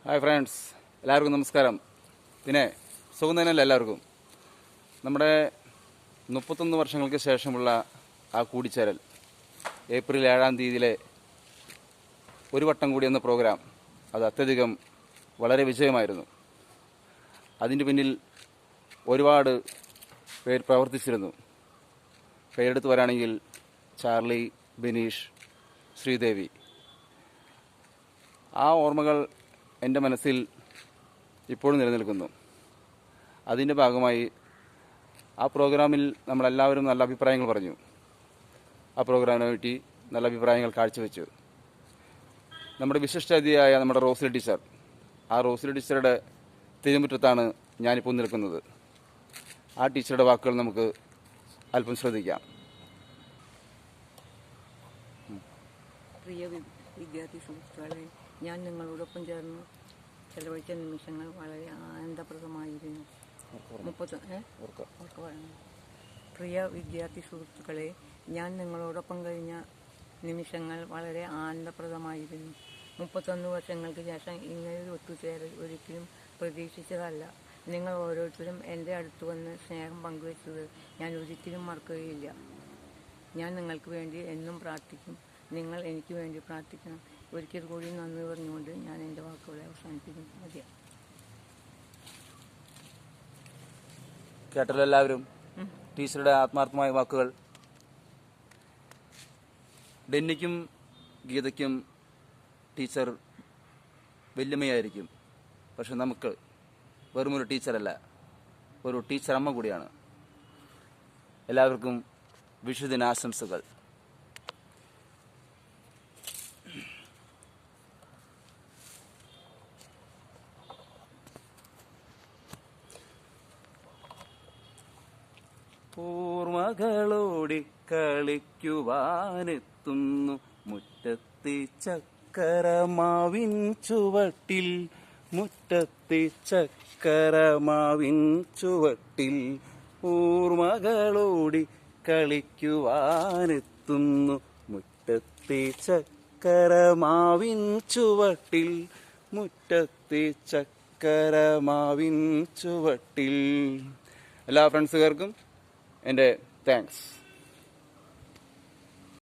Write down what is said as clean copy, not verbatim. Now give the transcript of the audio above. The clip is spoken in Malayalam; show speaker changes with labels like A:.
A: ഹായ് ഫ്രണ്ട്സ്, എല്ലാവർക്കും നമസ്കാരം. പിന്നെ സുഖം തന്നെയല്ല എല്ലാവർക്കും. നമ്മുടെ 31 വർഷങ്ങൾക്ക് ശേഷമുള്ള ആ കൂടിച്ചേരൽ ഏപ്രിൽ 7-ാം തീയതിയിലെ ഒരു വട്ടം കൂടി എന്ന പ്രോഗ്രാം അത് അത്യധികം വളരെ വിജയമായിരുന്നു. അതിൻ്റെ പിന്നിൽ ഒരുപാട് പേർ പ്രവർത്തിച്ചിരുന്നു. പേരെടുത്ത് വരാണെങ്കിൽ ചാർലി, ബിനീഷ്, ശ്രീദേവി. ആ ഓർമ്മകൾ എൻ്റെ മനസ്സിൽ ഇപ്പോഴും നിലനിൽക്കുന്നു. അതിൻ്റെ ഭാഗമായി ആ പ്രോഗ്രാമിൽ നമ്മളെല്ലാവരും നല്ല അഭിപ്രായങ്ങൾ പറഞ്ഞു. ആ പ്രോഗ്രാമിനെ പറ്റി നല്ല അഭിപ്രായങ്ങൾ കാഴ്ചവെച്ചു. നമ്മുടെ വിശിഷ്ടാതിഥിയായ നമ്മുടെ റോസ്ലി ടീച്ചർ, ആ റോസ്ലി ടീച്ചറുടെ തിരുമുറ്റത്താണ് ഞാനിപ്പോൾ നിൽക്കുന്നത്. ആ ടീച്ചറുടെ വാക്കുകൾ നമുക്ക് അല്പം ശ്രദ്ധിക്കാം.
B: പ്രിയ വിദ്യാർത്ഥി സുഹൃത്തുക്കളെ, ഞാൻ നിങ്ങളോടൊപ്പം ചേർന്ന് ചെലവഴിച്ച നിമിഷങ്ങൾ വളരെ ആനന്ദപ്രദമായിരുന്നു. പ്രിയ വിദ്യാർത്ഥി സുഹൃത്തുക്കളെ, ഞാൻ നിങ്ങളോടൊപ്പം കഴിഞ്ഞ നിമിഷങ്ങൾ വളരെ ആനന്ദപ്രദമായിരുന്നു. 31 വർഷങ്ങൾക്ക് ശേഷം ഇങ്ങനൊരു ഒത്തുചേരൽ ഒരിക്കലും പ്രതീക്ഷിച്ചതല്ല. നിങ്ങൾ ഓരോരുത്തരും എൻ്റെ അടുത്ത് വന്ന് സ്നേഹം പങ്കുവെച്ചത് ഞാൻ ഒരിക്കലും മറക്കുകയില്ല. ഞാൻ നിങ്ങൾക്ക് വേണ്ടി എന്നും പ്രാർത്ഥിക്കും. നിങ്ങൾ എനിക്ക് വേണ്ടി പ്രാർത്ഥിക്കണം. ഒരിക്കൽ കൂടി നന്ദി പറഞ്ഞുകൊണ്ട് ഞാൻ എൻ്റെ വാക്കുകളെ അവസാനിപ്പിക്കുന്നു. മതിയാ.
A: കേട്ടല്ലോ എല്ലാവരും ടീച്ചറുടെ ആത്മാർത്ഥമായ വാക്കുകൾ. ഡെന്നിക്കും ഗീതയ്ക്കും ടീച്ചർ വല്യമ്മയായിരിക്കും. പക്ഷെ നമുക്ക് വെറുമൊരു ടീച്ചറല്ല, ഒരു ടീച്ചർ അമ്മ കൂടിയാണ്. എല്ലാവർക്കും വിഷുദിനാശംസകൾ. ഓർമ്മകളോടി കളിക്കുവാനെത്തുന്നു മുറ്റത്തെ ചക്കരമാവിൻ ചുവട്ടിൽ, മുറ്റത്തെ ചക്കരമാവിൻ ചുവട്ടിൽ. ഓർമ്മകളോടി കളിക്കുവാനെത്തുന്നു മുറ്റത്തെ ചക്കരമാവിൻ ചുവട്ടിൽ, മുറ്റത്തെ ചക്കരമാവിൻ ചുവട്ടിൽ. എല്ലാ ഫ്രണ്ട്സുകാർക്കും എൻ്റെ താങ്ക്സ്.